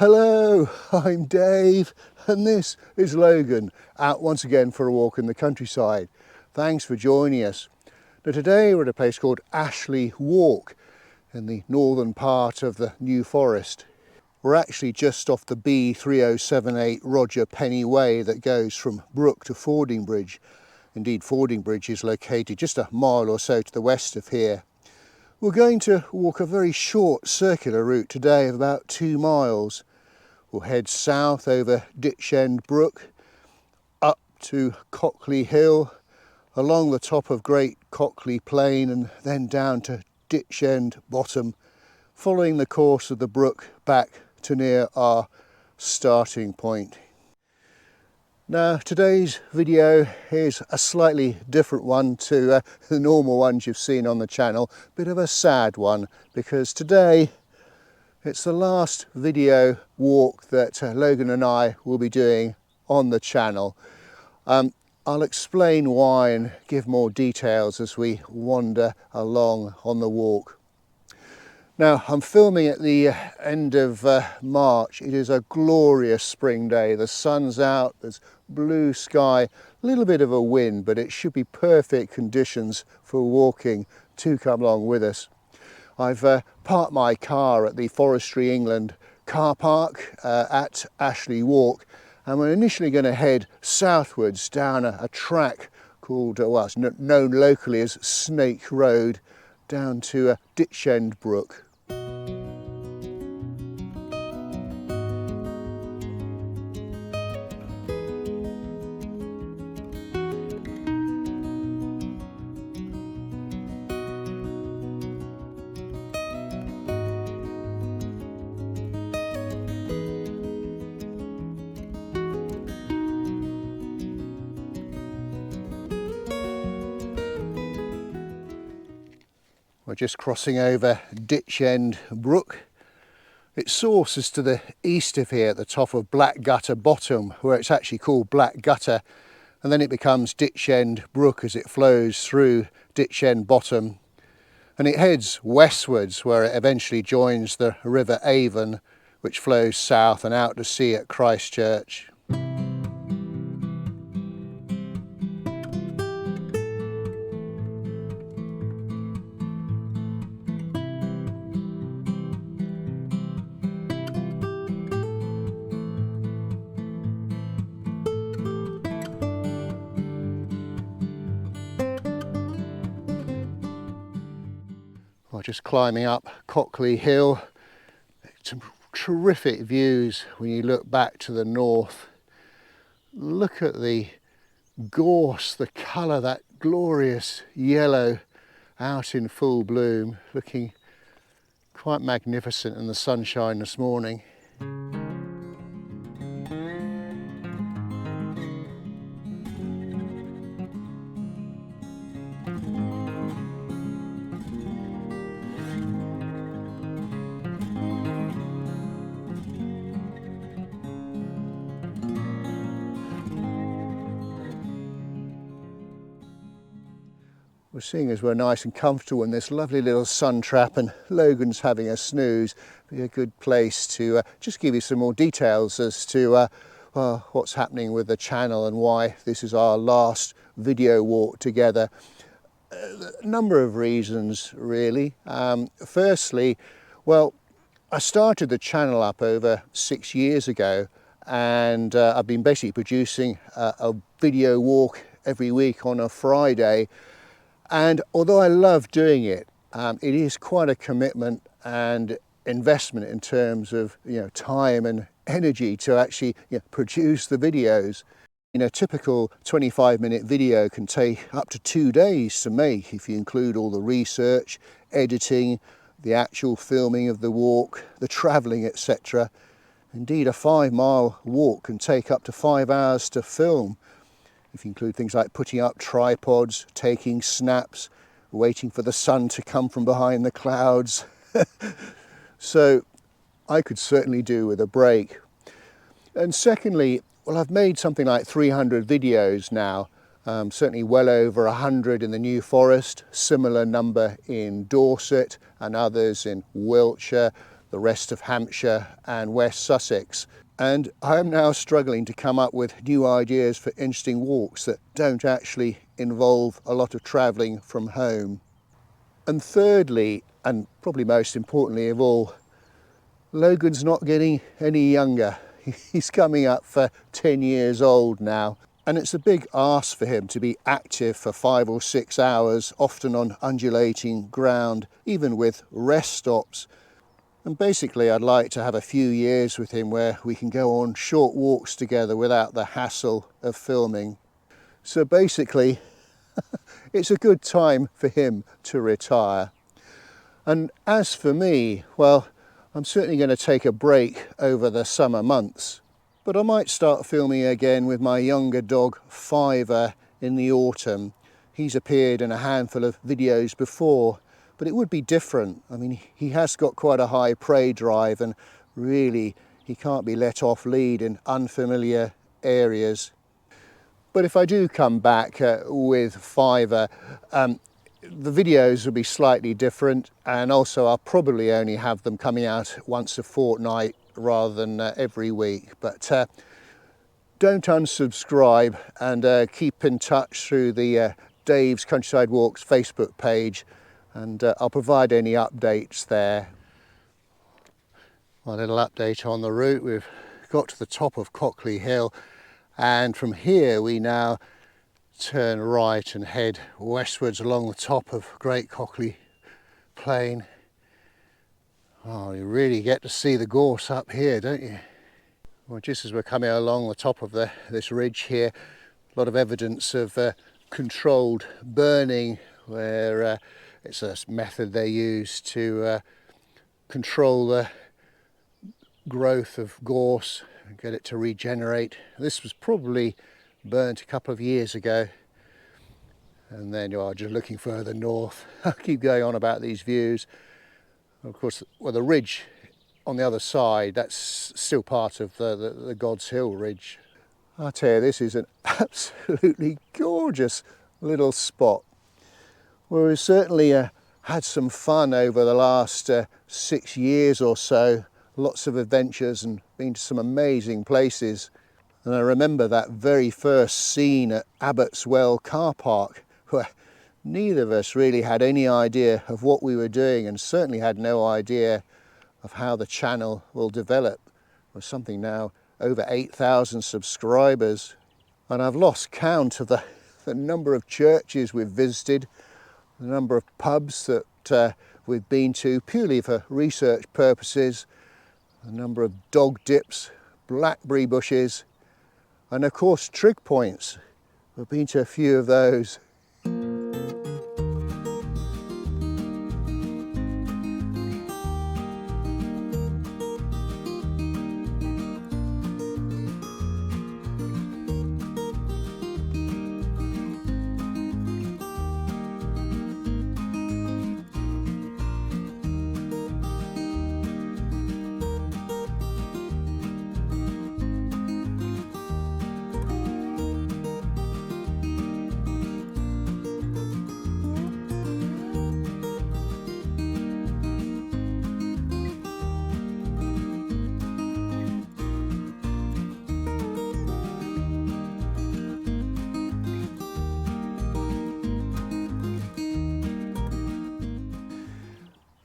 Hello, I'm Dave and this is Logan, out once again for a walk in the countryside. Thanks for joining us. Now today we're at a place called Ashley Walk in the northern part of the New Forest. We're actually just off the B3078 Roger Penny Way that goes from Brook to Fordingbridge. Indeed, Fordingbridge is located just a mile or so to the west of here. We're going to walk a very short circular route today of about 2 miles. We'll head south over Ditchend Brook, up to Cockley Hill, along the top of Great Cockley Plain and then down to Ditchend Bottom, following the course of the brook back to near our starting point. Now today's video is a slightly different one to the normal ones you've seen on the channel. Bit of a sad one because today it's the last video walk that Logan and I will be doing on the channel. I'll explain why and give more details as we wander along on the walk. Now, I'm filming at the end of March. It is a glorious spring day. The sun's out, there's blue sky, a little bit of a wind, but it should be perfect conditions for walking. Do come along with us. I've parked my car at the Forestry England car park at Ashley Walk, and we're initially going to head southwards down a track called, well, it's known locally as Snake Road, down to Ditchend Brook. We're just crossing over Ditchend Brook. Its source is to the east of here at the top of Black Gutter Bottom, where it's actually called Black Gutter, and then it becomes Ditchend Brook as it flows through Ditchend Bottom, and it heads westwards where it eventually joins the River Avon, which flows south and out to sea at Christchurch. Just climbing up Cockley Hill. Some terrific views when you look back to the north. Look at the gorse, the colour, that glorious yellow out in full bloom, looking quite magnificent in the sunshine this morning. We're seeing as we're nice and comfortable in this lovely little sun trap and Logan's having a snooze. Be a good place to just give you some more details as to what's happening with the channel and why this is our last video walk together. A number of reasons really. Firstly, well, I started the channel up over 6 years ago, and I've been basically producing a video walk every week on a Friday. And although I love doing it, it is quite a commitment and investment in terms of time and energy to actually produce the videos. A typical 25-minute video can take up to 2 days to make if you include all the research, editing, the actual filming of the walk, the travelling, etc. Indeed, a 5-mile walk can take up to 5 hours to film, if you include things like putting up tripods, taking snaps, waiting for the sun to come from behind the clouds. So I could certainly do with a break. And secondly, well, I've made something like 300 videos now, certainly well over 100 in the New Forest, similar number in Dorset and others in Wiltshire, the rest of Hampshire and West Sussex. And I am now struggling to come up with new ideas for interesting walks that don't actually involve a lot of travelling from home. And thirdly, and probably most importantly of all, Logan's not getting any younger. He's coming up for 10 years old now, and it's a big ask for him to be active for 5 or 6 hours, often on undulating ground, even with rest stops. And basically I'd like to have a few years with him where we can go on short walks together without the hassle of filming. So basically it's a good time for him to retire. And as for me, well, I'm certainly going to take a break over the summer months, but I might start filming again with my younger dog Fiver in the autumn. He's appeared in a handful of videos before, but it would be different. I mean, he has got quite a high prey drive, and really he can't be let off lead in unfamiliar areas. But if I do come back with Fiver, the videos will be slightly different, and also I'll probably only have them coming out once a fortnight rather than every week. But don't unsubscribe, and keep in touch through the Dave's Countryside Walks Facebook page, and I'll provide any updates there. A little update on the route. We've got to the top of Cockley Hill, and from here we now turn right and head westwards along the top of Great Cockley Plain. Oh, you really get to see the gorse up here, don't you? Well, just as we're coming along the top of this ridge here, a lot of evidence of controlled burning, where it's a method they use to control the growth of gorse and get it to regenerate. This was probably burnt a couple of years ago. And then you are just looking further north. I'll keep going on about these views. Of course, well, the ridge on the other side, that's still part of the God's Hill ridge. I tell you, this is an absolutely gorgeous little spot. Well, we've certainly had some fun over the last 6 years or so. Lots of adventures and been to some amazing places. And I remember that very first scene at Abbott's Well car park, where neither of us really had any idea of what we were doing, and certainly had no idea of how the channel will develop. We're something now over 8,000 subscribers, and I've lost count of the number of churches we've visited, the number of pubs that we've been to purely for research purposes, the number of dog dips, blackberry bushes, and of course trig points. We've been to a few of those.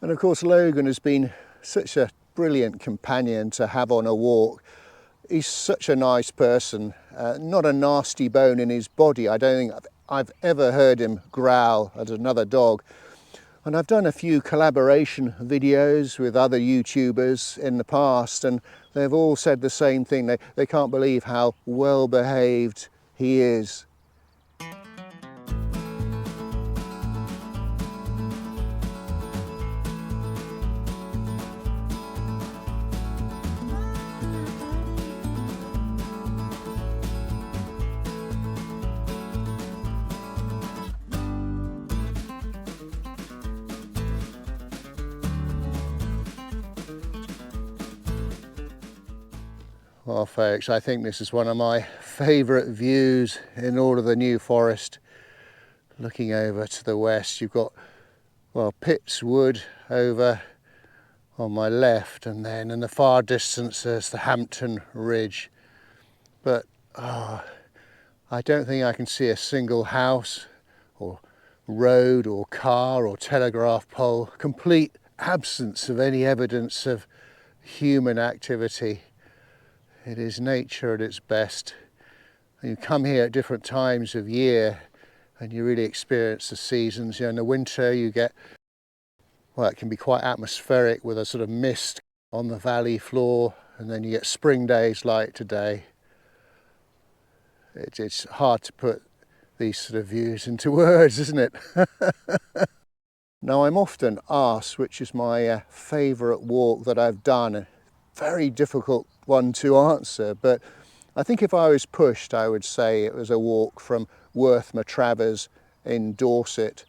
And of course Logan has been such a brilliant companion to have on a walk. He's such a nice person, not a nasty bone in his body. I don't think I've ever heard him growl at another dog. And I've done a few collaboration videos with other YouTubers in the past, and they've all said the same thing. They can't believe how well behaved he is. Well folks, I think this is one of my favourite views in all of the New Forest. Looking over to the west, you've got, well, Pitt's Wood over on my left, and then in the far distance there's the Hampton Ridge. But I don't think I can see a single house or road or car or telegraph pole. Complete absence of any evidence of human activity. It is nature at its best. You come here at different times of year and you really experience the seasons. You know, in the winter you get, well, it can be quite atmospheric with a sort of mist on the valley floor, and then you get spring days like today. It's hard to put these sort of views into words, isn't it? Now, I'm often asked which is my favourite walk that I've done. A very difficult one to answer, but I think if I was pushed, I would say it was a walk from Worth-Matravers in Dorset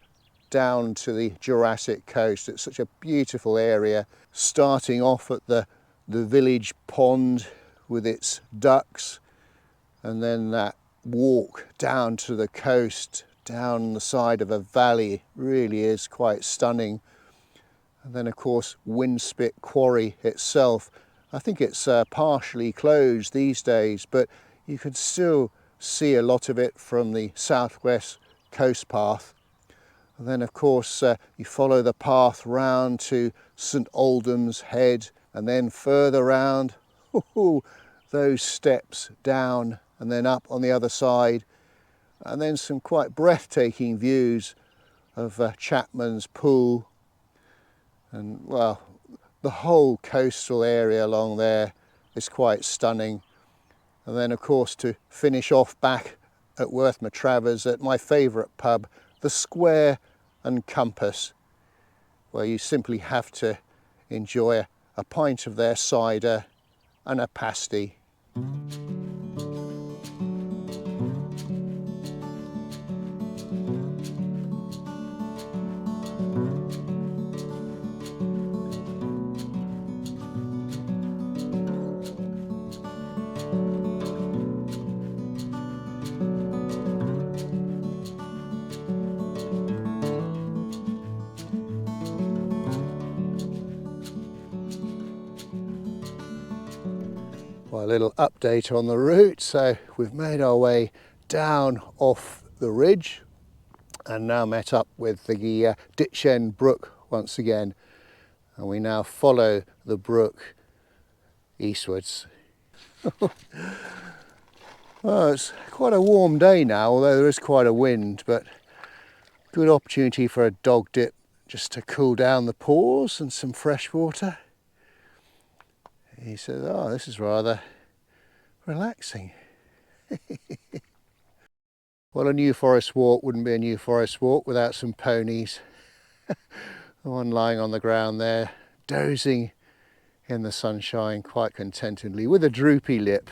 down to the Jurassic coast. It's such a beautiful area, starting off at the village pond with its ducks, and then that walk down to the coast, down the side of a valley, really is quite stunning. And then of course Winspit Quarry itself, I think it's partially closed these days, but you can still see a lot of it from the southwest coast path. And then of course you follow the path round to St Aldham's Head, and then further round, those steps down and then up on the other side, and then some quite breathtaking views of Chapman's Pool, and well, the whole coastal area along there is quite stunning. And then of course to finish off back at Worth-Matravers at my favourite pub, the Square and Compass, where you simply have to enjoy a pint of their cider and a pasty. Well, a little update on the route. So we've made our way down off the ridge and now met up with the Ditchend Brook once again, and we now follow the brook eastwards. Well, it's quite a warm day now, although there is quite a wind, but good opportunity for a dog dip just to cool down the pores and some fresh water. He says, oh, this is rather relaxing. Well, a New Forest walk wouldn't be a New Forest walk without some ponies. The one lying on the ground there, dozing in the sunshine quite contentedly with a droopy lip.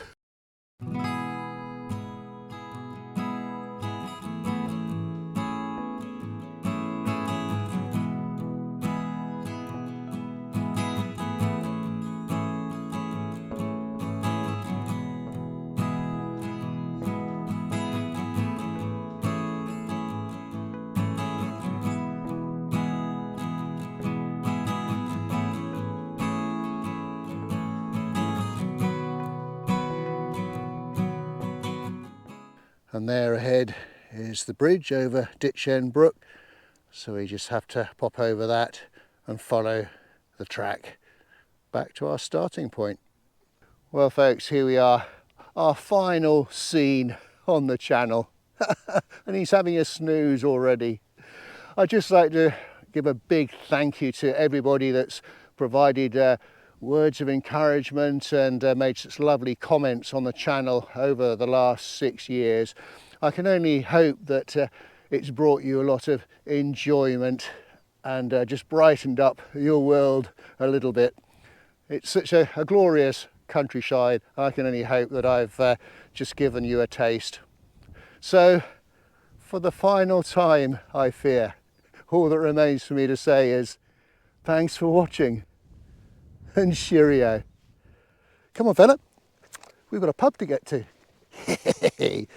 And there ahead is the bridge over Ditchend Brook, so we just have to pop over that and follow the track back to our starting point. Well folks, here we are, our final scene on the channel. And he's having a snooze already. I'd just like to give a big thank you to everybody that's provided words of encouragement and made such lovely comments on the channel over the last 6 years. I can only hope that it's brought you a lot of enjoyment and just brightened up your world a little bit. It's such a glorious countryside. I can only hope that I've just given you a taste. So for the final time, I fear, all that remains for me to say is thanks for watching. And cheerio. Come on fella, we've got a pub to get to.